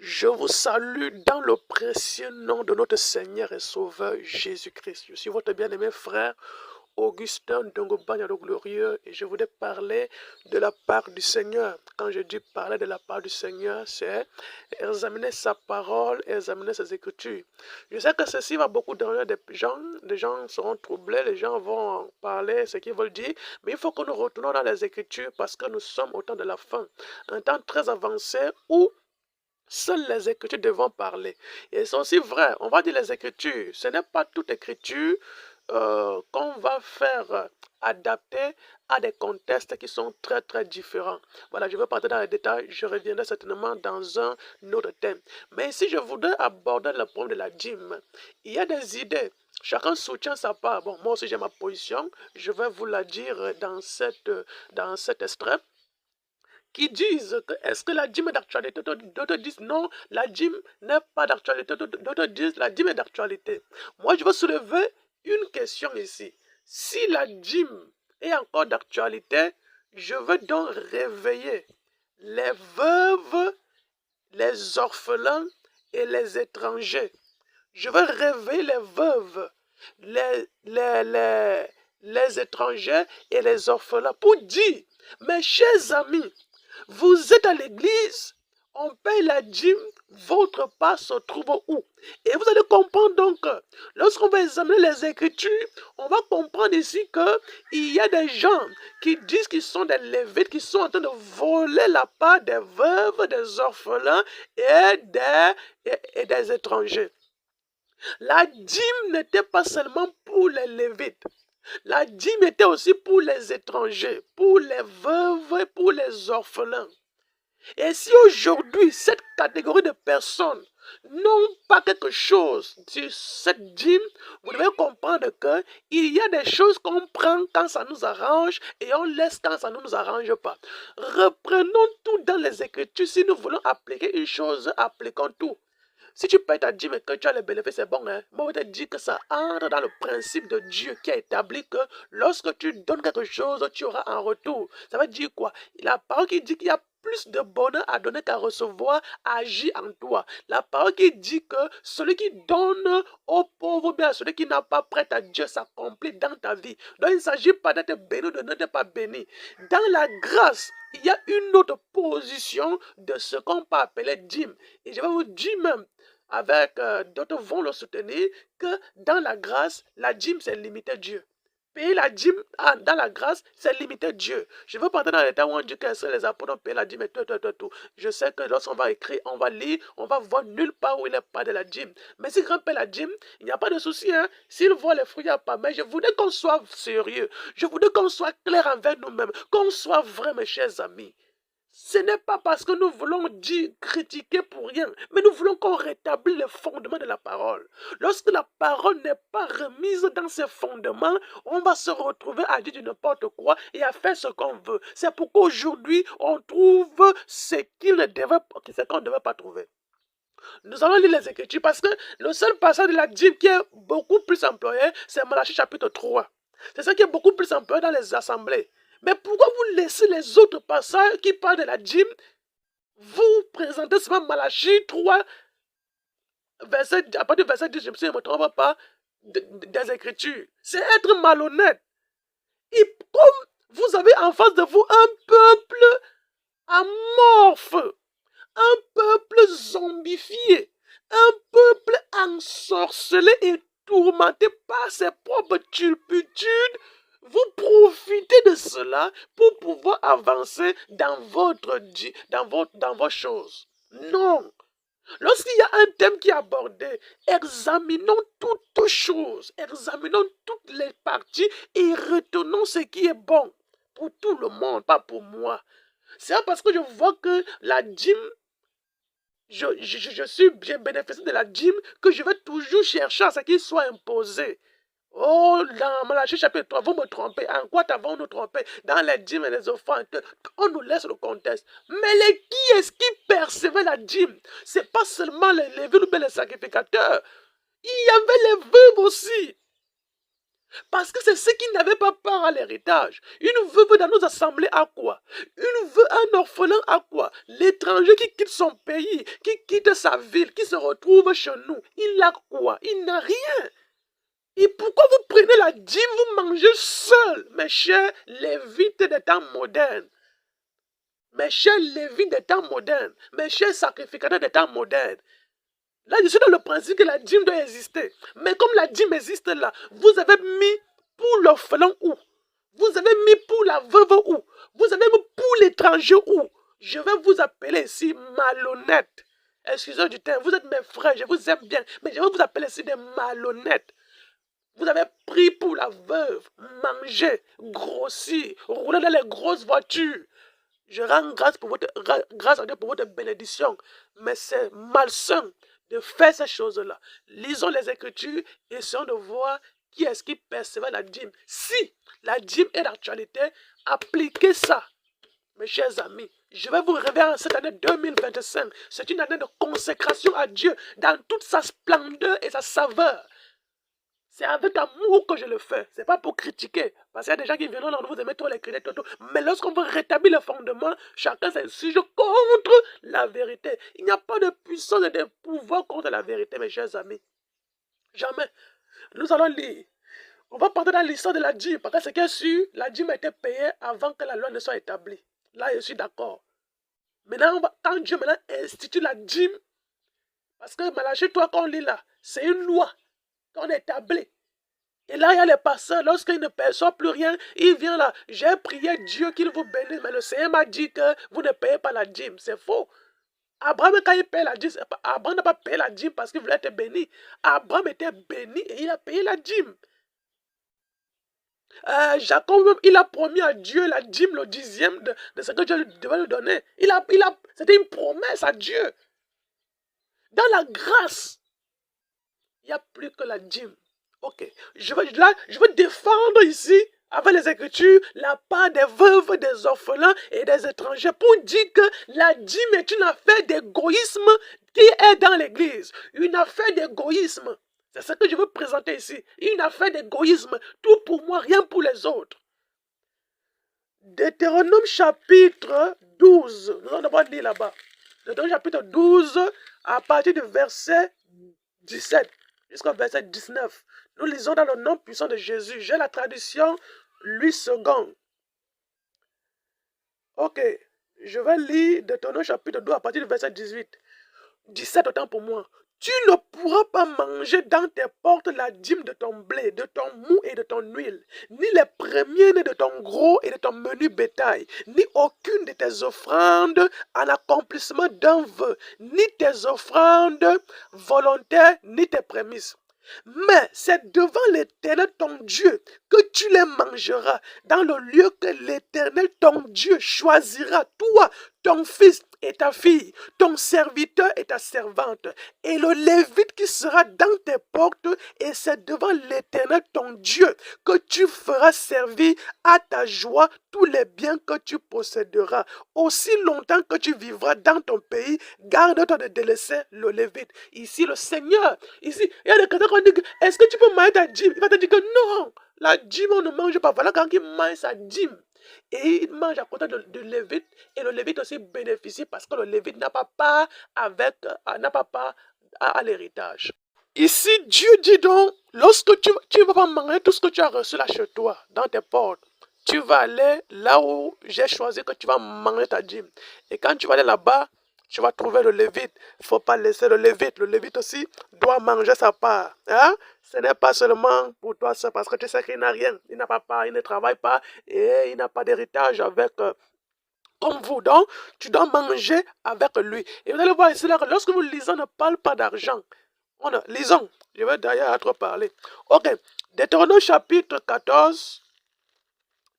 Je vous salue dans le précieux nom de notre Seigneur et Sauveur Jésus-Christ. Je suis votre bien-aimé frère Augustin Dongobanya le Glorieux et je voudrais parler de la part du Seigneur. Quand je dis parler de la part du Seigneur, c'est examiner sa parole, examiner ses écritures. Je sais que ceci va beaucoup déranger des gens seront troublés, les gens vont parler ce qu'ils veulent dire, mais il faut que nous retournons dans les écritures parce que nous sommes au temps de la fin, un temps très avancé où seules les Écritures devront parler. Et c'est aussi vrai, on va dire les Écritures. Ce n'est pas toute Écriture qu'on va faire adapter à des contextes qui sont très très différents. Voilà, je vais partir dans les détails, je reviendrai certainement dans un autre thème. Mais ici, je voudrais aborder le problème de la dîme. Il y a des idées. Chacun soutient sa part. Bon, moi aussi j'ai ma position. Je vais vous la dire dans cet extrait qui disent que est-ce que la dîme est d'actualité. D'autres disent non, la dîme n'est pas d'actualité. D'autres disent la dîme est d'actualité. Moi, je veux soulever une question ici. Si la dîme est encore d'actualité, je veux donc réveiller les veuves, les orphelins et les étrangers. Je veux réveiller les veuves, les étrangers et les orphelins pour dire, mes chers amis, vous êtes à l'église, on paye la dîme, votre part se trouve où? Et vous allez comprendre donc, lorsqu'on va examiner les Écritures, on va comprendre ici qu'il y a des gens qui disent qu'ils sont des lévites, qui sont en train de voler la part des veuves, des orphelins et des étrangers. La dîme n'était pas seulement pour les lévites. La dîme était aussi pour les étrangers, pour les veuves et pour les orphelins. Et si aujourd'hui, cette catégorie de personnes n'ont pas quelque chose sur cette dîme, vous devez comprendre qu'il y a des choses qu'on prend quand ça nous arrange et on laisse quand ça ne nous arrange pas. Reprenons tout dans les Écritures. Si nous voulons appliquer une chose, appliquons tout. Si tu payes ta dîme et que tu as les bénéfices, c'est bon. Hein? Moi, je te dis que ça entre dans le principe de Dieu qui a établi que lorsque tu donnes quelque chose, tu auras un retour. Ça veut dire quoi? La parole qui dit qu'il y a plus de bonheur à donner qu'à recevoir agit en toi. La parole qui dit que celui qui donne aux pauvres, bien celui qui n'a pas prêt à Dieu s'accomplit dans ta vie. Donc il ne s'agit pas d'être béni ou de n'être pas béni. Dans la grâce, il y a une autre position de ce qu'on peut appeler dîme. Et je vais vous dire même, avec d'autres vont le soutenir, que dans la grâce, la dîme, c'est limiter Dieu. Payer la dîme dans la grâce, c'est limiter Dieu. Je veux partir dans les temps où on dit que les apôtres ont payé la dîme et tout. Je sais que lorsqu'on va écrire, on va lire, on va voir nulle part où il n'est pas de la dîme. Mais si quelqu'un paie la dîme, il n'y a pas de souci. Hein? S'il voit les fruits, il n'y a pas. Mais je voudrais qu'on soit sérieux. Je voudrais qu'on soit clair envers nous-mêmes. Qu'on soit vrai, mes chers amis. Ce n'est pas parce que nous voulons dire, critiquer pour rien, mais nous voulons qu'on rétablisse les fondements de la parole. Lorsque la parole n'est pas remise dans ses fondements, on va se retrouver à dire du n'importe quoi et à faire ce qu'on veut. C'est pourquoi aujourd'hui, on trouve ce qu'on ne devait pas trouver. Nous allons lire les Écritures parce que le seul passage de la dîme qui est beaucoup plus employé, c'est Malachie chapitre 3. C'est ça qui est beaucoup plus employé dans les assemblées. Mais pourquoi vous laissez les autres passages qui parlent de la dîme? Vous présentez seulement Malachie 3, à partir du verset 10, je ne me trompe pas, des Écritures. C'est être malhonnête. Et comme vous avez en face de vous un peuple amorphe, un peuple zombifié, un peuple ensorcelé et tourmenté par ses propres turpitudes, vous profitez de cela pour pouvoir avancer dans vos choses. Non. Lorsqu'il y a un thème qui est abordé, examinons toutes choses, examinons toutes les parties et retenons ce qui est bon pour tout le monde, pas pour moi. C'est parce que je vois que la dîme, j'ai bénéficié de la dîme que je vais toujours chercher à ce qu'il soit imposé. Oh, dans Malachie chapitre 3, vous me trompez. En quoi avons-nous trompé? Dans les dîmes et les offrandes, on nous laisse le contexte. Mais qui est-ce qui percevait la dîme? Ce n'est pas seulement les lévites ou les sacrificateurs. Il y avait les veuves aussi. Parce que c'est ceux qui n'avaient pas part à l'héritage. Une veuve dans nos assemblées a quoi? Une veuve, un orphelin a quoi? L'étranger qui quitte son pays, qui quitte sa ville, qui se retrouve chez nous, il a quoi? Il n'a rien. Et pourquoi vous prenez la dîme, vous mangez seul, mes chers lévites des temps modernes? Mes chers lévites des temps modernes, mes chers sacrificateurs des temps modernes. Là, je suis dans le principe que la dîme doit exister. Mais comme la dîme existe là, vous avez mis pour l'orphelin où? Vous avez mis pour la veuve où? Vous avez mis pour l'étranger où? Je vais vous appeler ici malhonnête. Excusez du terme, vous êtes mes frères, je vous aime bien, mais je vais vous appeler ici des malhonnêtes. Vous avez pris pour la veuve, manger, grossir, rouler dans les grosses voitures. Je rends grâce à Dieu pour votre bénédiction, mais c'est malsain de faire ces choses-là. Lisons les Écritures et essayons de voir qui est-ce qui percevait la dîme. Si la dîme est d'actualité, appliquez ça, mes chers amis. Je vais vous révéler en cette année 2025. C'est une année de consécration à Dieu dans toute sa splendeur et sa saveur. C'est avec amour que je le fais. Ce n'est pas pour critiquer. Parce qu'il y a des gens qui viennent, là, vous aimez trop les critiques, tout. Mais lorsqu'on veut rétablir le fondement, chacun s'insurge contre la vérité. Il n'y a pas de puissance et de pouvoir contre la vérité, mes chers amis. Jamais. Nous allons lire. On va partir dans l'histoire de la dîme. Parce que c'est que sûr, la dîme a été payée avant que la loi ne soit établie. Là, je suis d'accord. Maintenant, quand Dieu institue la dîme, parce que Malachie, toi, quand on lit là, c'est une loi qu'on établit. Et là, il y a les pasteurs, lorsqu'ils ne perçoivent plus rien, ils viennent là. J'ai prié Dieu qu'il vous bénisse, mais le Seigneur m'a dit que vous ne payez pas la dîme. C'est faux. Abraham, quand il paye la dîme, Abraham n'a pas payé la dîme parce qu'il voulait être béni. Abraham était béni et il a payé la dîme. Jacob, même, il a promis à Dieu la dîme, le 10e de ce que Dieu devait lui donner. C'était une promesse à Dieu. Dans la grâce, il n'y a plus que la dîme. Ok, je veux défendre ici, avec les Écritures, la part des veuves, des orphelins et des étrangers pour dire que la dîme est une affaire d'égoïsme qui est dans l'Église. Une affaire d'égoïsme. C'est ce que je veux présenter ici. Une affaire d'égoïsme. Tout pour moi, rien pour les autres. Deutéronome chapitre 12. Nous allons d'abord lire là-bas. Deutéronome chapitre 12, à partir du verset 17 jusqu'au verset 19. Nous lisons dans le nom puissant de Jésus. J'ai la traduction Louis II. Ok. Je vais lire Deutéronome chapitre 12 à partir du verset 18. 17 autant pour moi. Tu ne pourras pas manger dans tes portes la dîme de ton blé, de ton mou et de ton huile, ni les premiers nés de ton gros et de ton menu bétail, ni aucune de tes offrandes en accomplissement d'un vœu, ni tes offrandes volontaires, ni tes prémices. Mais c'est devant l'Éternel ton Dieu que tu les mangeras, dans le lieu que l'Éternel ton Dieu choisira, toi, ton fils et ta fille, ton serviteur et ta servante, et le Lévite qui sera dans tes portes, et c'est devant l'Éternel ton Dieu que tu feras servir à ta joie tous les biens que tu posséderas. Aussi longtemps que tu vivras dans ton pays, garde-toi de délaisser le Lévite. Ici, le Seigneur, ici, il y a des chrétiens qui disent, est-ce que tu peux manger ta dîme? Il va te dire que non, la dîme, on ne mange pas. Voilà quand il mange sa dîme. Et il mange à côté de Lévite. Et le Lévite aussi bénéficie parce que le Lévite n'a pas part à l'héritage. Ici, Dieu dit donc, lorsque tu ne vas pas manger tout ce que tu as reçu là chez toi, dans tes portes, tu vas aller là où j'ai choisi que tu vas manger ta dîme. Et quand tu vas aller là-bas, tu vas trouver le Lévite. Il ne faut pas laisser le Lévite. Le Lévite aussi doit manger sa part. Hein? Ce n'est pas seulement pour toi seul, parce que tu sais qu'il n'a rien. Il n'a pas part, il ne travaille pas et il n'a pas d'héritage avec comme vous. Donc, tu dois manger avec lui. Et vous allez voir ici, là, lorsque vous lisez, on ne parle pas d'argent. Lisons. Je vais d'ailleurs trop parler. Ok. Deutéronome chapitre 14,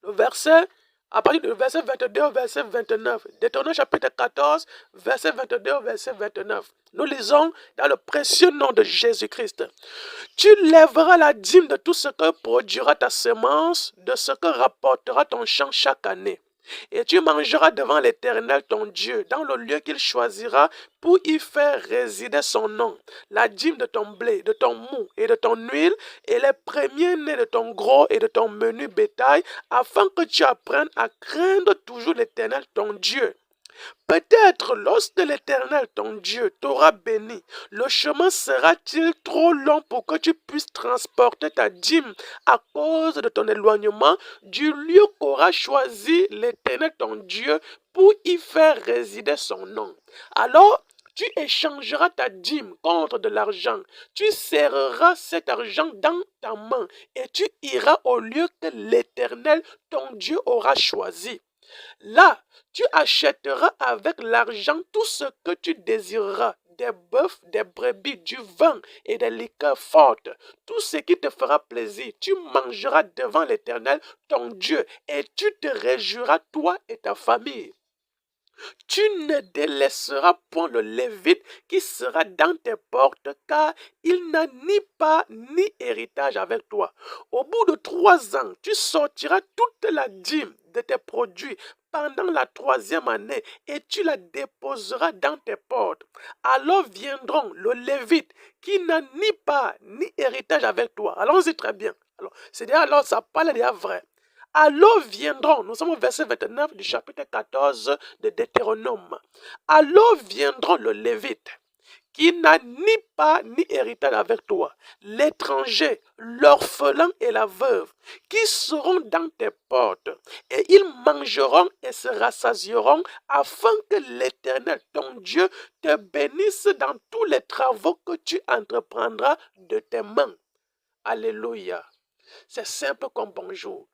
le verset, à partir du verset 22 au verset 29. Deutéronome chapitre 14, verset 22 au verset 29. Nous lisons dans le précieux nom de Jésus-Christ. Tu lèveras la dîme de tout ce que produira ta semence, de ce que rapportera ton champ chaque année. Et tu mangeras devant l'Éternel ton Dieu, dans le lieu qu'il choisira pour y faire résider son nom, la dîme de ton blé, de ton mou et de ton huile, et les premiers-nés de ton gros et de ton menu bétail, afin que tu apprennes à craindre toujours l'Éternel ton Dieu. Peut-être lorsque l'Éternel, ton Dieu, t'aura béni, le chemin sera-t-il trop long pour que tu puisses transporter ta dîme à cause de ton éloignement du lieu qu'aura choisi l'Éternel, ton Dieu, pour y faire résider son nom. Alors, tu échangeras ta dîme contre de l'argent. Tu serreras cet argent dans ta main et tu iras au lieu que l'Éternel, ton Dieu, aura choisi. Là, tu achèteras avec l'argent tout ce que tu désireras, des bœufs, des brebis, du vin et des liqueurs fortes, tout ce qui te fera plaisir. Tu mangeras devant l'Éternel, ton Dieu, et tu te réjouiras, toi et ta famille. Tu ne délaisseras point le Lévite qui sera dans tes portes, car il n'a ni part ni héritage avec toi. Au bout de 3 ans, tu sortiras toute la dîme de tes produits pendant la 3e année, et tu la déposeras dans tes portes. Alors viendront le Lévite qui n'a ni part ni héritage avec toi. Allons-y très bien. Alors ça parle déjà vrai. Alors viendront, nous sommes au verset 29 du chapitre 14 de Deutéronome. Alors viendront le Lévite, qui n'a ni part ni héritage avec toi, l'étranger, l'orphelin et la veuve, qui seront dans tes portes, et ils mangeront et se rassasieront, afin que l'Éternel, ton Dieu, te bénisse dans tous les travaux que tu entreprendras de tes mains. Alléluia. C'est simple comme bonjour.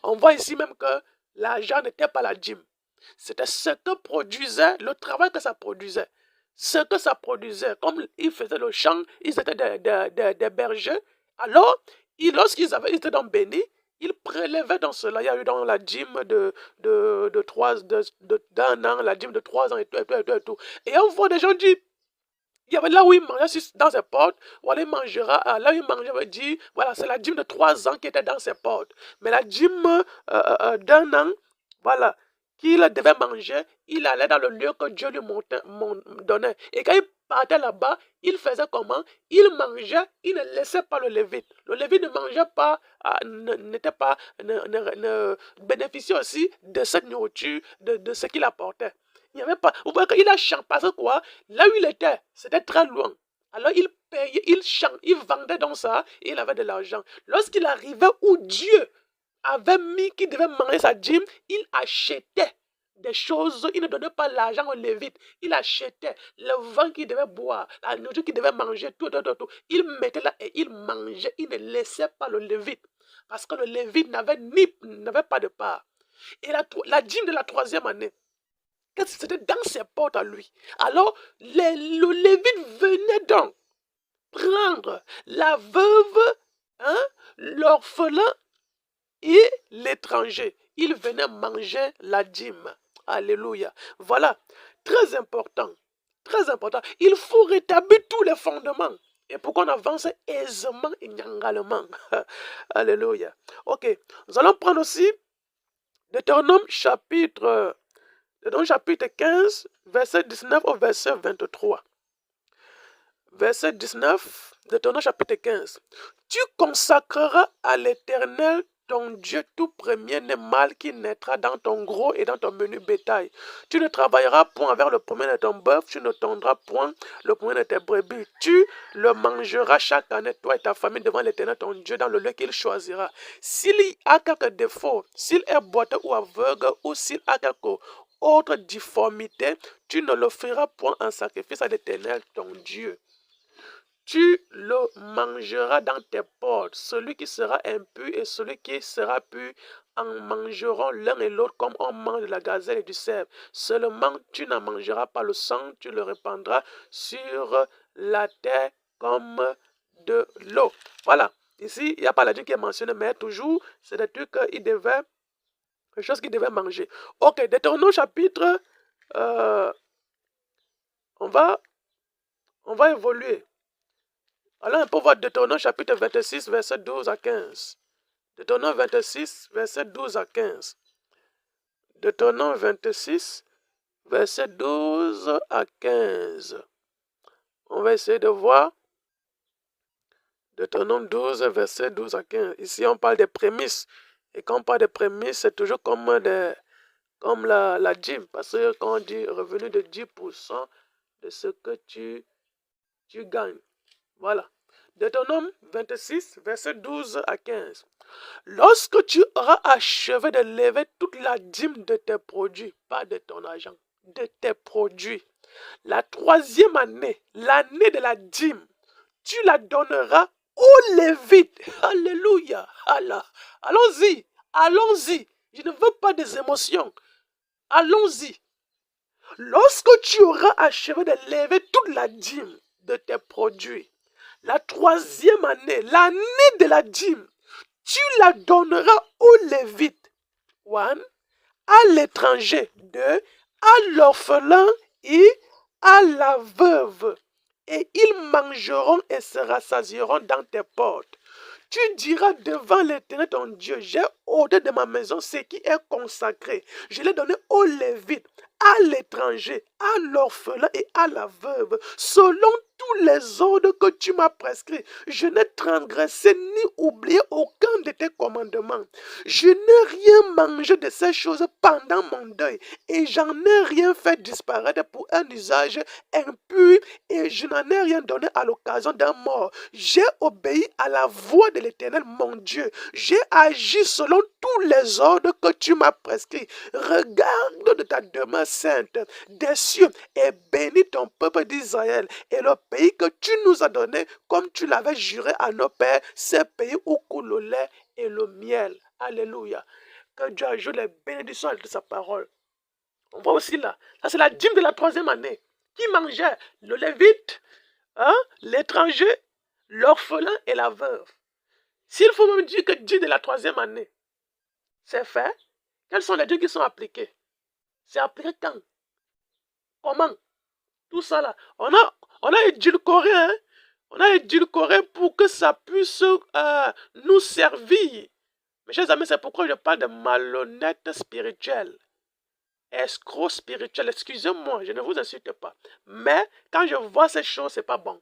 On voit ici même que l'argent n'était pas la dîme. C'était ce que produisait, le travail que ça produisait. Ce que ça produisait. Comme ils faisaient le champ, ils étaient des bergers. Alors, lorsqu'ils étaient dans Béni, ils prélevaient dans cela. Il y a eu dans la dîme d'un an, la dîme de 3 ans et tout, et tout, et tout, et tout. Et on voit des gens dire, il y avait là où il mangeait dans ses portes, voilà, il mangera, là où il mangeait, veut dire, voilà, c'est la dîme de 3 ans qui était dans ses portes. Mais la dîme d'un an, voilà, qu'il devait manger, il allait dans le lieu que Dieu lui donnait. Et quand il partait là-bas, il faisait comment? Il mangeait, il ne laissait pas le Lévite. Le Lévite ne mangeait pas, ne bénéficiait aussi de cette nourriture, de ce qu'il apportait. Il n'y avait pas. Vous voyez qu'il a chanté parce que quoi? Là où il était, c'était très loin. Alors il payait, il vendait dans ça et il avait de l'argent. Lorsqu'il arrivait où Dieu avait mis qu'il devait manger sa dîme, il achetait des choses. Il ne donnait pas l'argent au Lévite. Il achetait le vin qu'il devait boire, la nourriture qu'il devait manger, tout. Il mettait là et il mangeait. Il ne laissait pas le Lévite. Parce que le Lévite n'avait pas de part. Et la dîme de la 3e année, c'était dans ses portes à lui. Alors, le Lévite venait donc prendre la veuve, l'orphelin et l'étranger. Il venait manger la dîme. Alléluia. Voilà, très important. Très important. Il faut rétablir tous les fondements. Et pour qu'on avance aisément et nyangalement. Alléluia. Ok, nous allons prendre aussi Deutéronome chapitre 15, verset 19 au verset 23. Verset 19, Deutéronome chapitre 15. Tu consacreras à l'Éternel ton Dieu tout premier-né mâle qui naîtra dans ton gros et dans ton menu bétail. Tu ne travailleras point avec le premier de ton bœuf, tu ne tondras point le premier de tes brebis. Tu le mangeras chaque année, toi et ta famille, devant l'Éternel ton Dieu, dans le lieu qu'il choisira. S'il y a quelques défauts, s'il est boiteux ou aveugle, ou s'il a quelque autre difformité, tu ne le feras point en sacrifice à l'Éternel ton Dieu. Tu le mangeras dans tes portes. Celui qui sera impur et celui qui sera pur en mangeront l'un et l'autre comme on mange de la gazelle et du cerf. Seulement, tu n'en mangeras pas le sang, tu le répandras sur la terre comme de l'eau. Voilà. Ici, il n'y a pas la Dieu qui est mentionné, mais toujours, c'est des trucs qu'il devait, quelque chose qu'il devait manger. Ok, Deutéronome chapitre, on va évoluer. Alors, on peut voir Deutéronome chapitre 26, verset 12 à 15. Deutéronome 26, verset 12 à 15. Deutéronome 26, verset 12 à 15. On va essayer de voir. Deutéronome 12, verset 12 à 15. Ici, on parle des prémices. Et quand on parle des prémices, c'est toujours comme la dîme. Parce que quand on dit revenu de 10% de ce que tu gagnes. Voilà. Deutéronome 26, verset 12 à 15. Lorsque tu auras achevé de lever toute la dîme de tes produits, pas de ton argent, de tes produits, la troisième année, l'année de la dîme, tu la donneras aux Lévites. Alléluia. Allah. Allons-y. Allons-y. Je ne veux pas des émotions. Allons-y. Lorsque tu auras achevé de lever toute la dîme de tes produits, la troisième année, l'année de la dîme, tu la donneras aux Lévites. 1. À l'étranger. 2. À l'orphelin et à la veuve. Et ils mangeront et se rassasieront dans tes portes. Tu diras devant l'Éternel ton Dieu, j'ai ôté de ma maison ce qui est consacré. Je l'ai donné aux Lévites, à l'étranger, à l'orphelin et à la veuve, selon tous les ordres que tu m'as prescrits. Je n'ai transgressé ni oublié aucun de tes commandements. Je n'ai rien mangé de ces choses pendant mon deuil, et j'en ai rien fait disparaître pour un usage impur, et je n'en ai rien donné à l'occasion d'un mort. J'ai obéi à la voix de l'Éternel, mon Dieu. J'ai agi selon tous les ordres que tu m'as prescrits. Regarde de ta demeure sainte des cieux et bénis ton peuple d'Israël et le pays que tu nous as donné, comme tu l'avais juré à nos pères, ces pays où coule le lait et le miel. Alléluia. Que Dieu ajoute les bénédictions de sa parole. On voit aussi là, ça c'est la dîme de la troisième année. Qui mangeait? Le Lévite, l'étranger, l'orphelin et la veuve. S'il faut même dire que dîme de la troisième année, c'est fait, quels sont les dieux qui sont appliqués? C'est appliqué quand? Comment? Tout ça là. On a édulcoré, hein? On a édulcoré pour que ça puisse nous servir. Mes chers amis, c'est pourquoi je parle de malhonnête spirituel. Escroc spirituel, excusez-moi, je ne vous insulte pas. Mais quand je vois ces choses, c'est pas bon.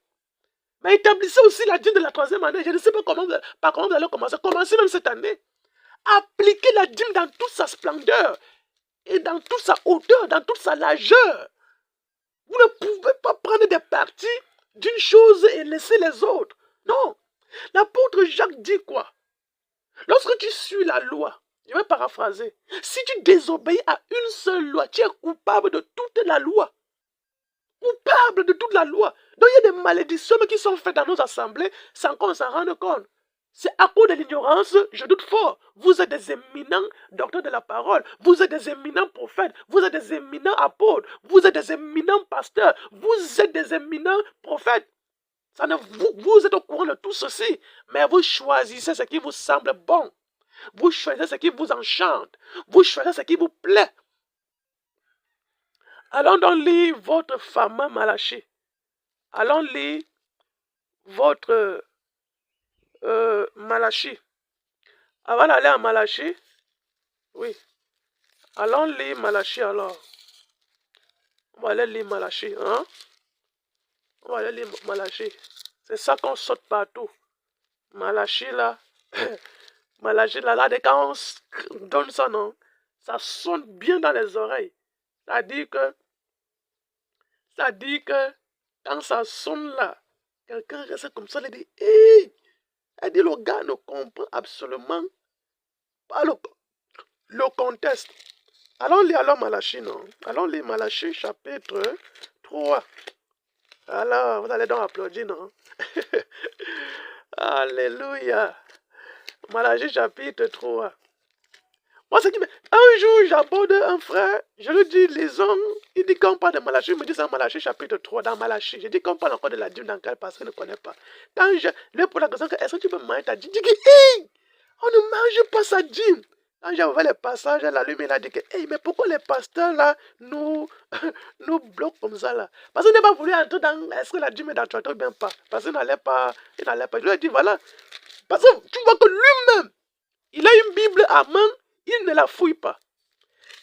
Mais établissez aussi la dîme de la troisième année. Je ne sais pas comment vous allez commencer. Commencez même cette année. Appliquez la dîme dans toute sa splendeur et dans toute sa hauteur, dans toute sa largeur. Vous ne pouvez pas prendre des parties d'une chose et laisser les autres. Non. L'apôtre Jacques dit quoi? Lorsque tu suis la loi, je vais paraphraser, si tu désobéis à une seule loi, tu es coupable de toute la loi. Coupable de toute la loi. Donc il y a des malédictions qui sont faites dans nos assemblées sans qu'on s'en rende compte. C'est à cause de l'ignorance, je doute fort. Vous êtes des éminents docteurs de la parole. Vous êtes des éminents prophètes. Vous êtes des éminents apôtres. Vous êtes des éminents pasteurs. Vous êtes des éminents prophètes. Vous êtes au courant de tout ceci. Mais vous choisissez ce qui vous semble bon. Vous choisissez ce qui vous enchante. Vous choisissez ce qui vous plaît. Allons donc lire votre fameux Malachie. Allons lire votre Malachie. Avant d'aller à Malachie, oui. Allons lire Malachie alors. On va aller lire Malachie, hein? On va aller lire Malachie. C'est ça qu'on saute partout. Malachie là. Malachie là, quand on donne son nom, ça sonne bien dans les oreilles. Ça dit que quand ça sonne là, quelqu'un reste comme ça, il dit, hey! Elle dit, le gars ne comprend absolument pas le contexte. Allons lire alors Malachie, non? Allons lire Malachie chapitre 3. Alors, vous allez donc applaudir, non? Alléluia. Malachie chapitre 3. Moi, c'est qui un jour, j'aborde un frère, je lui dis, lisons, il dit qu'on parle de Malachie, il me dit c'est Malachie chapitre 3, dans Malachie. Je dis qu'on parle encore de la dîme dans quel parce qu'il ne connaît pas. Quand je lui pose la question, est-ce que tu peux manger ta dîme? Il dit, hey, on ne mange pas sa dîme. Quand j'ai ouvert les passages, la lumière, il a dit que, hey, mais pourquoi les pasteurs là nous bloquent comme ça là? Parce qu'il n'a pas voulu entrer dans, est-ce que la dîme est dans toi ou bien pas? Parce qu'il n'allait pas, Je lui ai dit, voilà. Parce que tu vois que lui-même, il a une Bible à main, il ne la fouille pas.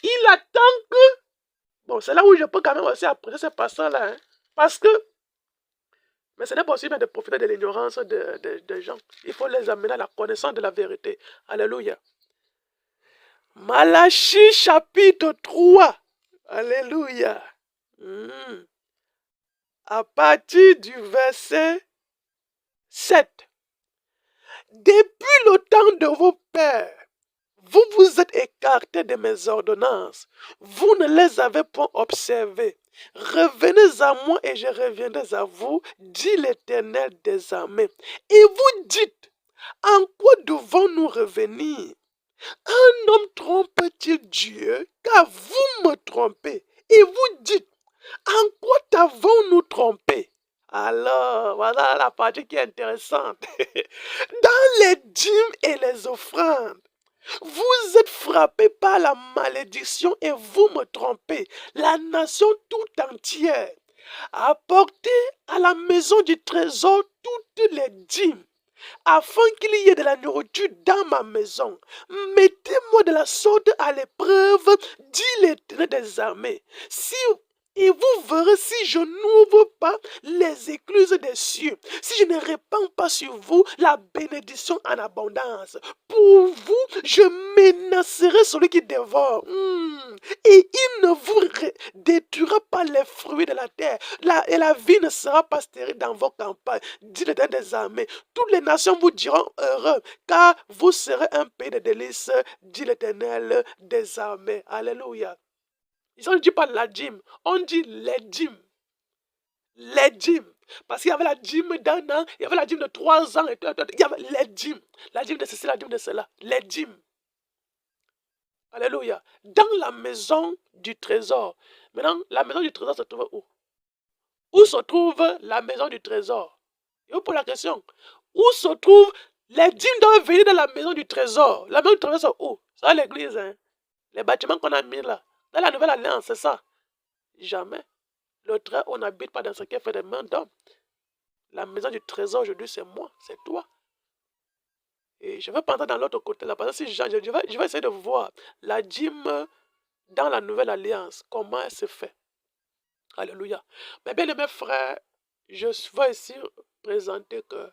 Il attend que... Bon, c'est là où je peux quand même aussi apprécier ces passants-là. Hein, parce que... Mais ce n'est pas possible de profiter de l'ignorance de gens. Il faut les amener à la connaissance de la vérité. Alléluia. Malachie chapitre 3. Alléluia. À partir du verset 7. Depuis le temps de vos pères, vous vous êtes écartés de mes ordonnances. Vous ne les avez point observées. Revenez à moi et je reviendrai à vous, dit l'Éternel des armées. Et vous dites, en quoi devons-nous revenir? Un homme trompe-t-il Dieu? Car vous me trompez. Et vous dites, en quoi t'avons-nous trompé? Alors, voilà la partie qui est intéressante. Dans les dîmes et les offrandes, vous êtes frappés par la malédiction et vous me trompez, la nation tout entière. Apportez à la maison du trésor toutes les dîmes, afin qu'il y ait de la nourriture dans ma maison. Mettez-moi de la sorte à l'épreuve, dit l'Éternel des armées. Et vous verrez si je n'ouvre pas les écluses des cieux, si je ne répands pas sur vous la bénédiction en abondance. Pour vous, je menacerai celui qui dévore. Et il ne vous détruira pas les fruits de la terre. Et la vie ne sera pas stérile dans vos campagnes, dit l'Éternel des armées. Toutes les nations vous diront heureux, car vous serez un pays de délices, dit l'Éternel des armées. Alléluia. Ici, on ne dit pas la dîme, on dit les dîmes. Les dîmes. Parce qu'il y avait la dîme d'un an, il y avait la dîme de 3 ans, il y avait les dîmes. La dîme de ceci, la dîme de cela. Les dîmes. Alléluia. Dans la maison du trésor. Maintenant, la maison du trésor se trouve où? Où se trouve la maison du trésor? Et vous posez la question. Où se trouve les dîmes doivent venir dans la maison du trésor? La maison du trésor, c'est où? C'est l'église, hein? Les bâtiments qu'on a mis là. Dans la nouvelle alliance, c'est ça. Jamais. Le très on n'habite pas dans ce qui est fait des mains d'hommes. La maison du trésor aujourd'hui, c'est moi, c'est toi. Et je vais pas entrer dans l'autre côté là, parce que si je vais essayer de voir la dîme dans la nouvelle alliance, comment elle se fait. Alléluia. Mais bien mes frères, je vais ici présenter que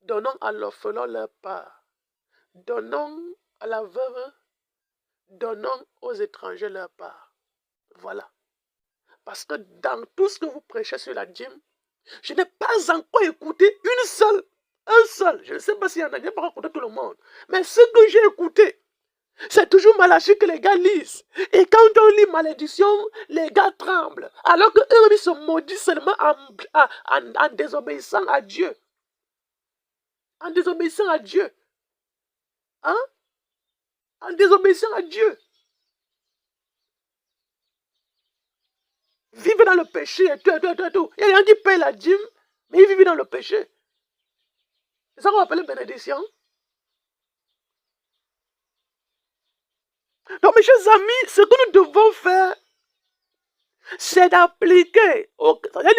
donnons à l'orphelin leur part. Donnons à la veuve, donnons aux étrangers leur part. Voilà. Parce que dans tout ce que vous prêchez sur la dîme, je n'ai pas encore écouté un seul. Je ne sais pas s'il y en a, je n'ai pas rencontré tout le monde. Mais ce que j'ai écouté, c'est toujours Malachie que les gars lisent. Et quand on lit malédiction, les gars tremblent. Alors qu'eux se maudissent seulement en désobéissant à Dieu. En désobéissant à Dieu. Hein? En désobéissant à Dieu. Vivre dans le péché et tout. Il y a rien qui paye la dîme, mais ils vivent dans le péché. C'est ça qu'on appelle bénédiction. Donc, mes chers amis, ce que nous devons faire, c'est d'appliquer.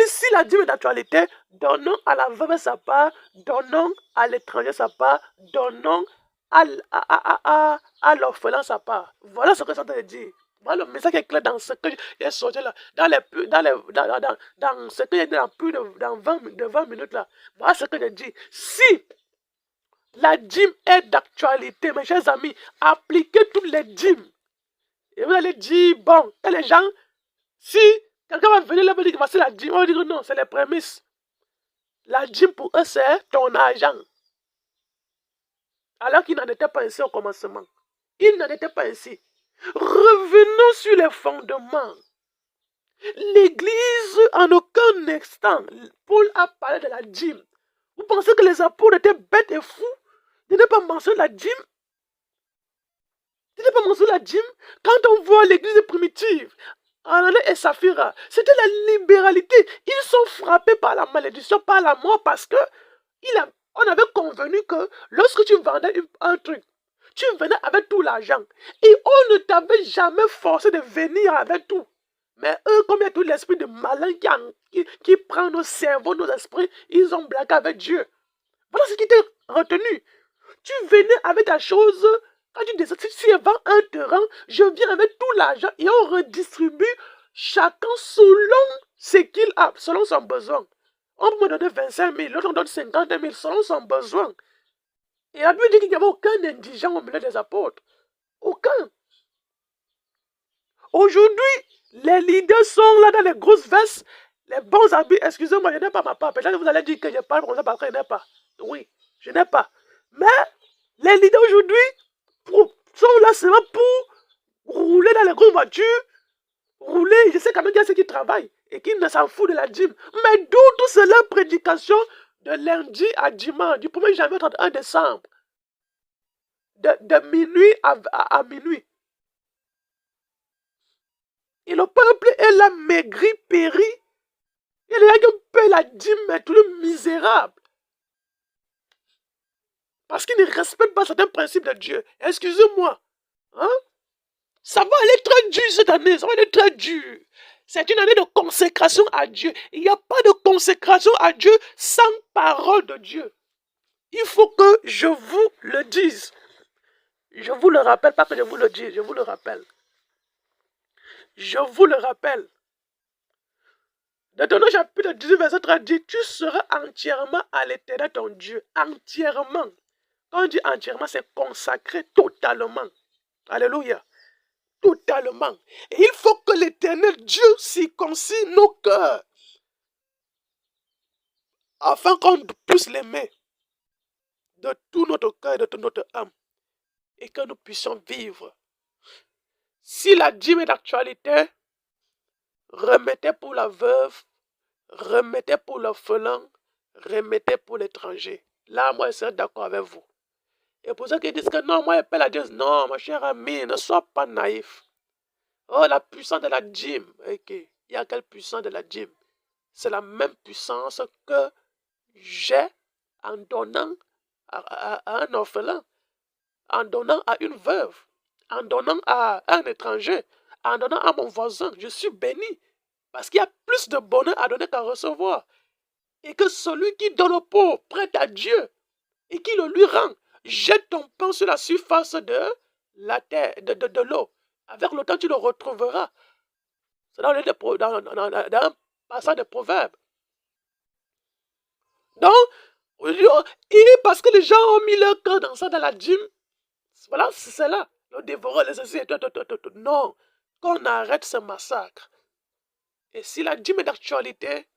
Si la dîme est d'actualité, donnons à la veuve sa part, donnons à l'étranger sa part, donnons à l'orphelin sa part. Voilà ce que ça veut dire. Voilà le message est clair dans ce que j'ai sorti là, dans ce que j'ai dit dans plus de 20 minutes là. Voilà ce que j'ai dit. Si la dîme est d'actualité, mes chers amis, appliquez toutes les dîmes. Et vous allez dire, bon, et les gens, si quelqu'un va venir là et dire que voici la dîme, on va dire non, c'est les prémices. La dîme pour eux, c'est ton argent. Alors qu'il n'en était pas ainsi au commencement. Il n'en était pas ainsi. Revenons sur les fondements. L'Église, en aucun instant, Paul a parlé de la dîme. Vous pensez que les apôtres étaient bêtes et fous de ne pas mentionner la dîme? De ne pas mentionner la dîme? Quand on voit l'Église primitive, Ananias et Saphira, c'était la libéralité. Ils sont frappés par la malédiction, par la mort, parce que on avait convenu que lorsque tu vendais un truc, tu venais avec tout l'argent. Et on ne t'avait jamais forcé de venir avec tout. Mais eux, comme il y a tout l'esprit de malin qui prend nos cerveaux, nos esprits, ils ont blagué avec Dieu. Voilà ce qui était retenu. Tu venais avec ta chose Quand tu descends, si elle vend un terrain, je viens avec tout l'argent et on redistribue chacun selon ce qu'il a, selon son besoin. On peut me donner 25 000, l'autre on donne 50 000 selon son besoin. Et la Bible dit qu'il n'y avait aucun indigent au milieu des apôtres. Aucun. Aujourd'hui, les leaders sont là dans les grosses vestes, les bons habits. Excusez-moi, je n'ai pas ma part. Peut-être que vous allez dire que je parle comme ça parce que je n'ai pas. Oui, je n'ai pas. Mais les leaders aujourd'hui sont là seulement pour rouler dans les grosses voitures, rouler. Je sais quand même qu'il y a ceux qui travaillent et qui ne s'en foutent de la dîme. Mais d'où c'est leur prédication de lundi à dimanche, du 1er janvier au 31 décembre, de minuit à minuit. Et le peuple est là maigri, péri. Il y a des gens qui paient la dîme, mais tout le misérable. Parce qu'ils ne respectent pas certains principes de Dieu. Excusez-moi. Hein? Ça va aller très dur cette année. Ça va aller très dur. C'est une année de consécration à Dieu. Il n'y a pas de consécration à Dieu sans parole de Dieu. Il faut que je vous le dise. Je vous le rappelle, pas que je vous le dise, je vous le rappelle. Je vous le rappelle. Dans le chapitre 18, verset 30 dit, tu seras entièrement à l'Éternel ton Dieu. Entièrement. Quand on dit entièrement, c'est consacré totalement. Alléluia. Totalement. Et il faut que l'Éternel Dieu circoncis nos cœurs. Afin qu'on puisse l'aimer. De tout notre cœur et de toute notre âme. Et que nous puissions vivre. Si la dîme est d'actualité, remettez pour la veuve, remettez pour l'orphelin, remettez pour l'étranger. Là, moi, je serai d'accord avec vous. Et pour ceux qui disent que non, moi, je paie la Dieu. Non, ma chère amie, ne sois pas naïf. Oh, la puissance de la dîme. Ok. Il y a quelle puissance de la dîme? C'est la même puissance que j'ai en donnant à un orphelin, en donnant à une veuve, en donnant à un étranger, en donnant à mon voisin. Je suis béni. Parce qu'il y a plus de bonheur à donner qu'à recevoir. Et que celui qui donne au pauvre prête à Dieu et qui le lui rend, jette ton pain sur la surface de la terre, de l'eau. Avec le temps, tu le retrouveras. C'est dans un passage de Proverbes. Donc, et parce que les gens ont mis leur cœur dans ça, dans la dîme, voilà, c'est là. Le dévoreur, les assassins, non, qu'on arrête ce massacre. Et si la dîme est d'actualité,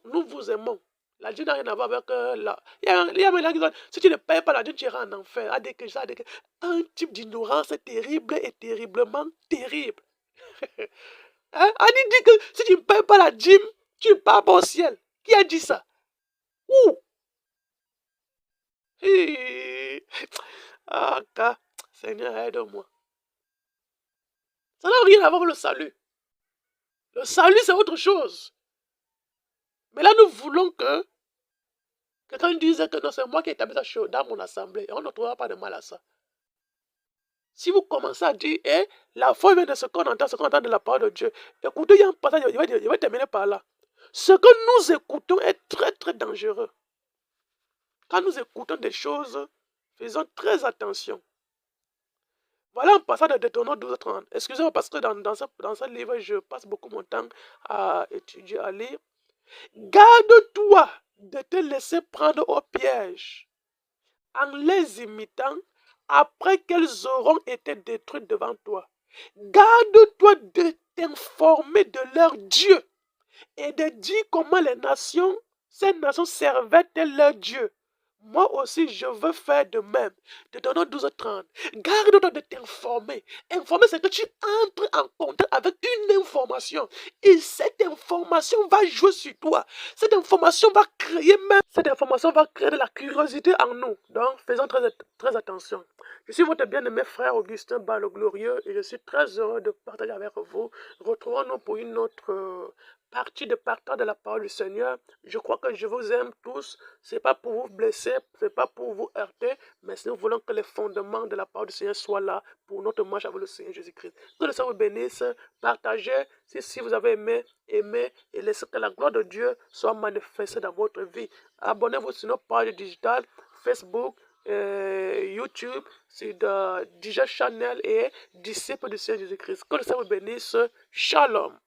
nous vous aimons. La dîme n'a rien à voir avec la... Il y a des gens qui disent, si tu ne payes pas la dîme, tu iras en enfer. Un type d'ignorance terrible et terriblement terrible. Hein? On dit que si tu ne payes pas la dîme, tu ne pars pas au ciel. Qui a dit ça? Où? Ah, Seigneur, aide-moi. Ça n'a rien à voir avec le salut. Le salut, c'est autre chose. Mais là, nous voulons que quelqu'un dise que non, c'est moi qui ai établi ça dans mon assemblée. Et on ne trouvera pas de mal à ça. Si vous commencez à dire, la foi vient de ce qu'on entend de la parole de Dieu. Écoutez, il y a un passage, il va terminer par là. Ce que nous écoutons est très, très dangereux. Quand nous écoutons des choses, faisons très attention. Voilà un passage de Deutéronome 12:30. Excusez-moi parce que dans ce livre, je passe beaucoup mon temps à étudier, à lire. Garde-toi de te laisser prendre au piège en les imitant après qu'elles auront été détruites devant toi. Garde-toi de t'informer de leur Dieu et de dire comment ces nations servaient-elles leur Dieu. Moi aussi, je veux faire de même. Deutéronome 12:30. Garde-toi de t'informer. Informer, c'est que tu entres en contact avec une information. Et cette information va jouer sur toi. Cette information va créer de la curiosité en nous. Donc, faisons très attention. Je suis votre bien-aimé frère Augustin Bas le Glorieux et je suis très heureux de partager avec vous. Retrouvons-nous pour une autre partie de partage de la parole du Seigneur. Je crois que je vous aime tous. Ce n'est pas pour vous blesser, ce n'est pas pour vous heurter, mais si nous voulons que les fondements de la parole du Seigneur soient là pour notre marche avec le Seigneur Jésus-Christ. Que le Seigneur vous bénisse. Partagez. Si vous avez aimé, aimez et laissez que la gloire de Dieu soit manifestée dans votre vie. Abonnez-vous sur nos pages digitales, Facebook, YouTube, sur DJ Channel et disciple du Seigneur Jésus-Christ. Que le Seigneur vous bénisse. Shalom.